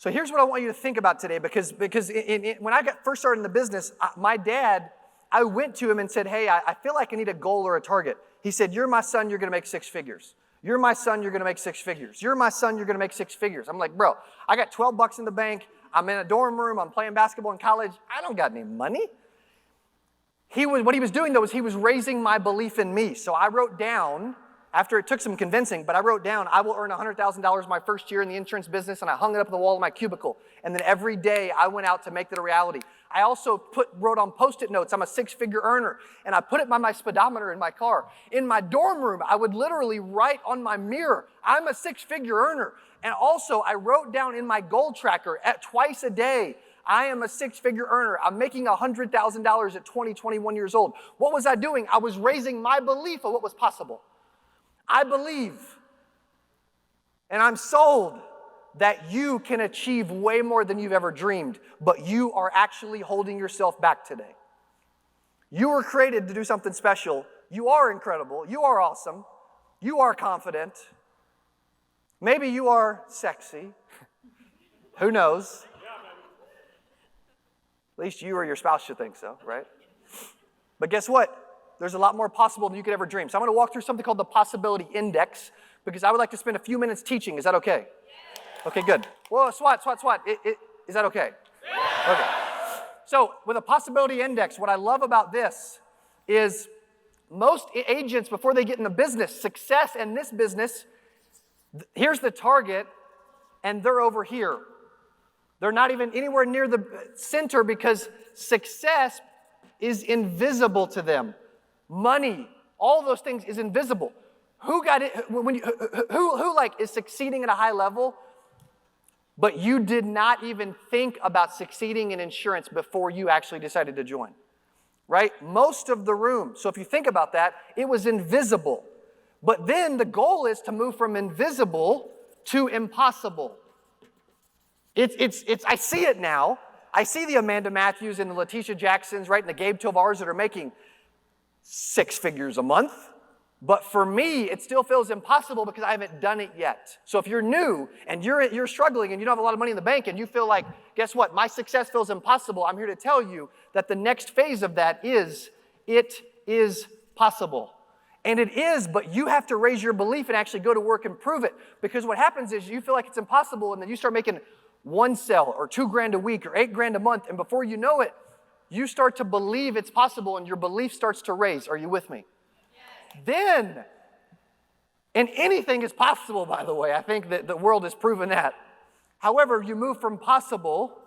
So here's what I want you to think about today, because when I first started in the business, my dad, I went to him and said, hey, I feel like I need a goal or a target. He said, you're my son, you're going to make 6 figures. You're my son, you're going to make 6 figures. You're my son, you're going to make 6 figures. I'm like, bro, I got $12 in the bank. I'm in a dorm room. I'm playing basketball in college. I don't got any money. What he was doing, though, is he was raising my belief in me. So I wrote down, after it took some convincing, but I wrote down, I will earn $100,000 my first year in the insurance business, and I hung it up on the wall of my cubicle. And then every day I went out to make that a reality. I also wrote on Post-it notes, I'm a 6-figure earner, and I put it by my speedometer in my car. In my dorm room, I would literally write on my mirror, I'm a 6-figure earner. And also, I wrote down in my goal tracker twice a day, I am a 6-figure earner. I'm making $100,000 at 20, 21 years old. What was I doing? I was raising my belief of what was possible. I believe, and I'm sold that you can achieve way more than you've ever dreamed, but you are actually holding yourself back today. You were created to do something special. You are incredible. You are awesome. You are confident. Maybe you are sexy. Who knows? At least you or your spouse should think so, right? But guess what? There's a lot more possible than you could ever dream. So I'm going to walk through something called the Possibility Index, because I would like to spend a few minutes teaching. Is that okay? Yeah. Okay, good. Whoa, SWAT. Is that okay? Yeah. Okay. So with a Possibility Index, what I love about this is most agents, before they get in the business, success in this business, here's the target, and they're over here. They're not even anywhere near the center because success is invisible to them. Money, all those things is invisible. Who got it? Who is succeeding at a high level, but you did not even think about succeeding in insurance before you actually decided to join, right? Most of the room. So if you think about that, it was invisible. But then the goal is to move from invisible to impossible. I see it now. I see the Amanda Matthews and the Letitia Jacksons, right, and the Gabe Tovars that are making 6 figures a month. But for me, it still feels impossible because I haven't done it yet. So if you're new and you're struggling and you don't have a lot of money in the bank and you feel like, guess what, my success feels impossible, I'm here to tell you that the next phase of that is, it is possible. And it is, but you have to raise your belief and actually go to work and prove it. Because what happens is you feel like it's impossible, and then you start making $1 sale or $2,000 a week or $8,000 a month, and before you know it, you start to believe it's possible, and your belief starts to raise. Are you with me? Yes. Then, and anything is possible, by the way. I think that the world has proven that. However, you move from possible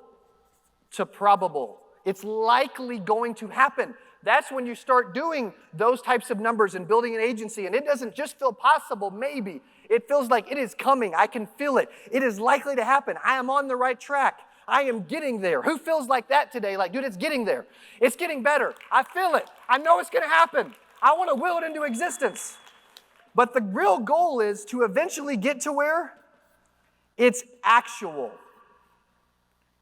to probable. It's likely going to happen. That's when you start doing those types of numbers and building an agency, and it doesn't just feel possible, maybe. It feels like it is coming. I can feel it. It is likely to happen. I am on the right track. I am getting there. Who feels like that today? Like, dude, it's getting there. It's getting better. I feel it. I know it's going to happen. I want to will it into existence. But the real goal is to eventually get to where it's actual.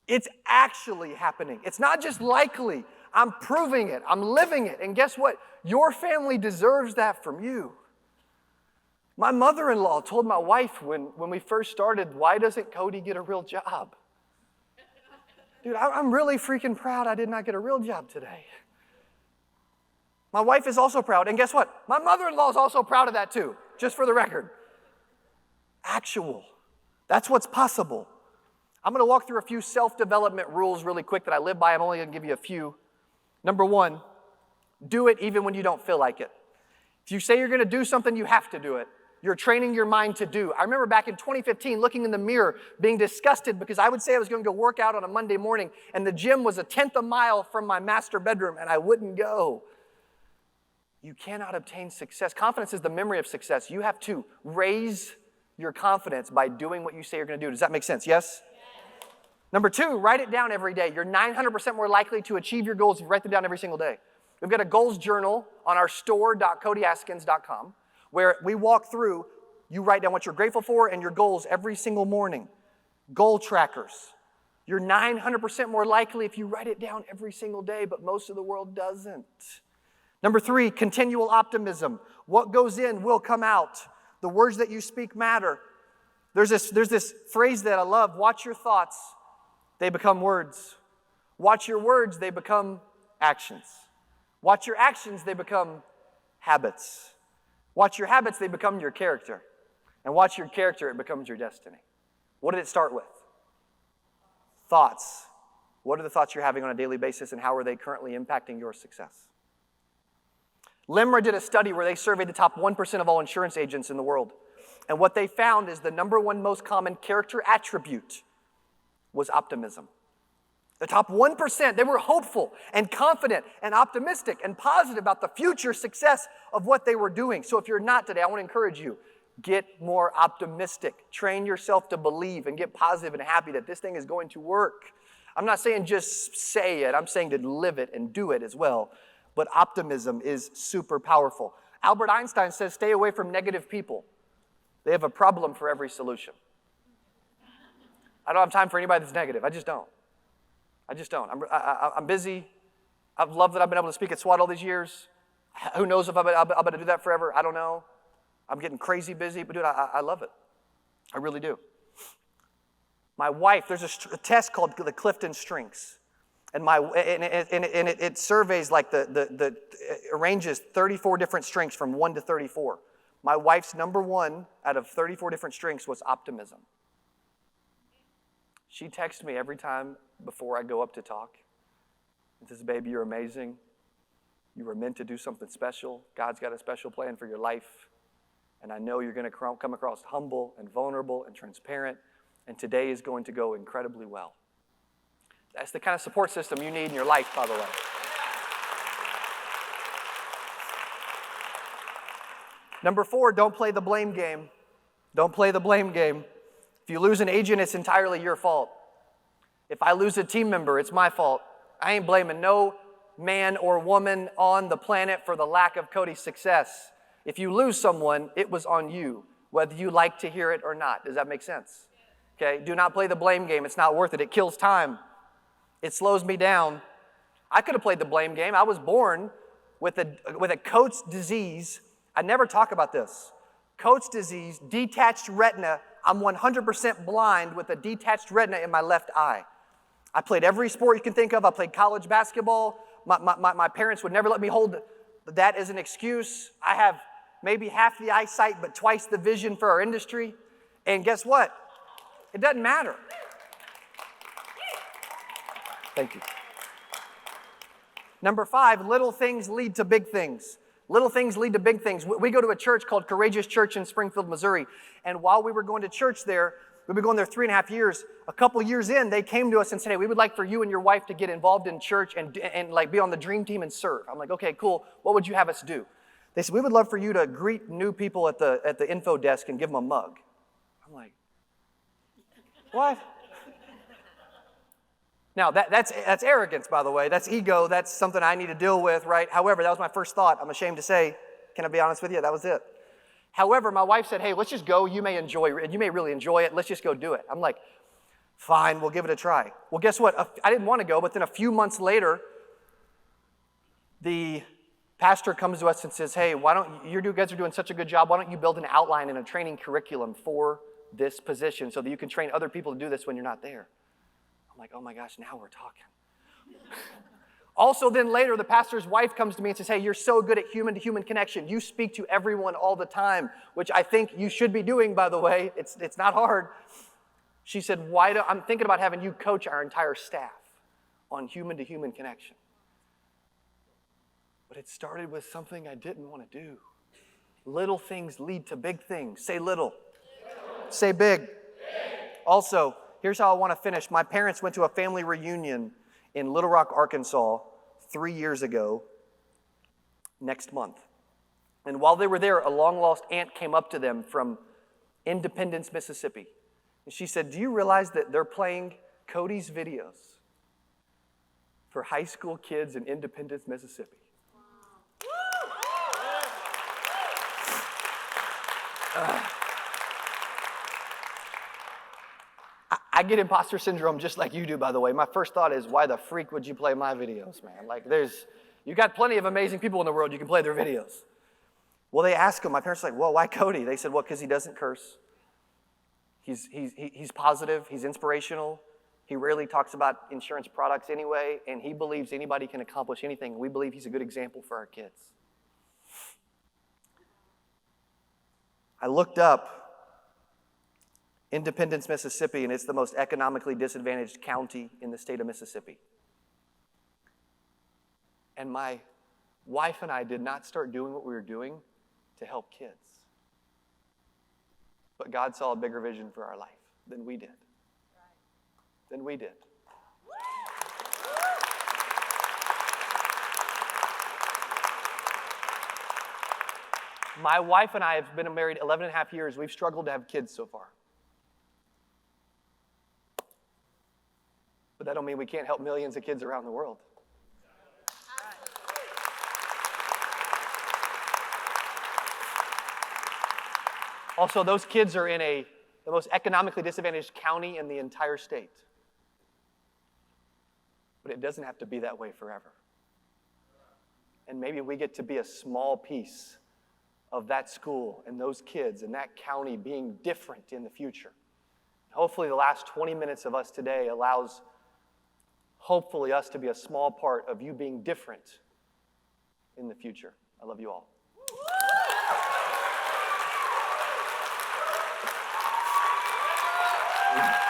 It's actually happening. It's not just likely. I'm proving it. I'm living it. And guess what? Your family deserves that from you. My mother-in-law told my wife when we first started, why doesn't Cody get a real job? Dude, I'm really freaking proud I did not get a real job today. My wife is also proud. And guess what? My mother-in-law is also proud of that too, just for the record. Actual. That's what's possible. I'm going to walk through a few self-development rules really quick that I live by. I'm only going to give you a few. Number 1, do it even when you don't feel like it. If you say you're going to do something, you have to do it. You're training your mind to do. I remember back in 2015 looking in the mirror, being disgusted because I would say I was going to go work out on a Monday morning, and the gym was 1/10 a mile from my master bedroom, and I wouldn't go. You cannot obtain success. Confidence is the memory of success. You have to raise your confidence by doing what you say you're going to do. Does that make sense? Yes? Number 2, write it down every day. You're 900% more likely to achieve your goals if you write them down every single day. We've got a goals journal on our store.codyaskins.com where we walk through, you write down what you're grateful for and your goals every single morning. Goal trackers. You're 900% more likely if you write it down every single day, but most of the world doesn't. Number 3, continual optimism. What goes in will come out. The words that you speak matter. There's this phrase that I love: watch your thoughts, they become words. Watch your words, they become actions. Watch your actions, they become habits. Watch your habits, they become your character. And watch your character, it becomes your destiny. What did it start with? Thoughts. What are the thoughts you're having on a daily basis, and how are they currently impacting your success? LIMRA did a study where they surveyed the top 1% of all insurance agents in the world. And what they found is the number one most common character attribute was optimism. The top 1%, they were hopeful and confident and optimistic and positive about the future success of what they were doing. So if you're not today, I want to encourage you, get more optimistic. Train yourself to believe and get positive and happy that this thing is going to work. I'm not saying just say it. I'm saying to live it and do it as well. But optimism is super powerful. Albert Einstein says, stay away from negative people. They have a problem for every solution. I don't have time for anybody that's negative. I just don't. I'm busy. I've loved that I've been able to speak at SWAT all these years. Who knows if I'm going to do that forever? I don't know. I'm getting crazy busy, but dude, I love it. I really do. My wife, there's a test called the Clifton Strengths. And it surveys like it arranges 34 different strengths from 1 to 34. My wife's number 1 out of 34 different strengths was optimism. She texts me every time before I go up to talk and says, baby, you're amazing. You were meant to do something special. God's got a special plan for your life. And I know you're going to come across humble and vulnerable and transparent. And today is going to go incredibly well. That's the kind of support system you need in your life, by the way. Number 4, don't play the blame game. Don't play the blame game. If you lose an agent, it's entirely your fault. If I lose a team member, it's my fault. I ain't blaming no man or woman on the planet for the lack of Cody's success. If you lose someone, it was on you, whether you like to hear it or not. Does that make sense? Okay, do not play the blame game. It's not worth it. It kills time. It slows me down. I could have played the blame game. I was born with a Coates disease. I never talk about this. Coates disease, detached retina. I'm 100% blind with a detached retina in my left eye. I played every sport you can think of. I played college basketball. My parents would never let me hold that as an excuse. I have maybe half the eyesight, but twice the vision for our industry. And guess what? It doesn't matter. Thank you. Number 5, little things lead to big things. Little things lead to big things. We go to a church called Courageous Church in Springfield, Missouri. And while we were going to church there, we've been going there 3.5 years. A couple years in, they came to us and said, hey, we would like for you and your wife to get involved in church and like be on the dream team and serve. I'm like, okay, cool. What would you have us do? They said, we would love for you to greet new people at the info desk and give them a mug. I'm like, what? Now, that's arrogance, by the way. That's ego. That's something I need to deal with, right? However, that was my first thought. I'm ashamed to say, can I be honest with you? That was it. However, my wife said, hey, let's just go. You may really enjoy it. Let's just go do it. I'm like, fine, we'll give it a try. Well, guess what? I didn't want to go, but then a few months later, the pastor comes to us and says, hey, you guys are doing such a good job. Why don't you build an outline and a training curriculum for this position so that you can train other people to do this when you're not there? I'm like, oh my gosh, now we're talking. Also, then later, the pastor's wife comes to me and says, hey, you're so good at human-to-human connection. You speak to everyone all the time, which I think you should be doing, by the way. It's not hard. She said, I'm thinking about having you coach our entire staff on human-to-human connection. But it started with something I didn't want to do. Little things lead to big things. Say little. Say big. Big. Also, here's how I want to finish. My parents went to a family reunion in Little Rock, Arkansas 3 years ago, next month. And while they were there, a long-lost aunt came up to them from Independence, Mississippi. And she said, do you realize that they're playing Cody's videos for high school kids in Independence, Mississippi? I get imposter syndrome just like you do, by the way. My first thought is, why the freak would you play my videos, man? Like, you got plenty of amazing people in the world you can play their videos. Well, they asked him, my parents were like, well, why Cody? They said, well, because he doesn't curse. He's positive, he's inspirational. He rarely talks about insurance products anyway, and he believes anybody can accomplish anything. We believe he's a good example for our kids. I looked up Independence, Mississippi, and it's the most economically disadvantaged county in the state of Mississippi. And my wife and I did not start doing what we were doing to help kids. But God saw a bigger vision for our life than we did. Than we did. My wife and I have been married 11 and a half years. We've struggled to have kids so far. But that don't mean we can't help millions of kids around the world. Also, those kids are in the most economically disadvantaged county in the entire state. But it doesn't have to be that way forever. And maybe we get to be a small piece of that school and those kids and that county being different in the future. Hopefully the last 20 minutes of us today allows hopefully us to be a small part of you being different in the future. I love you all. Yeah.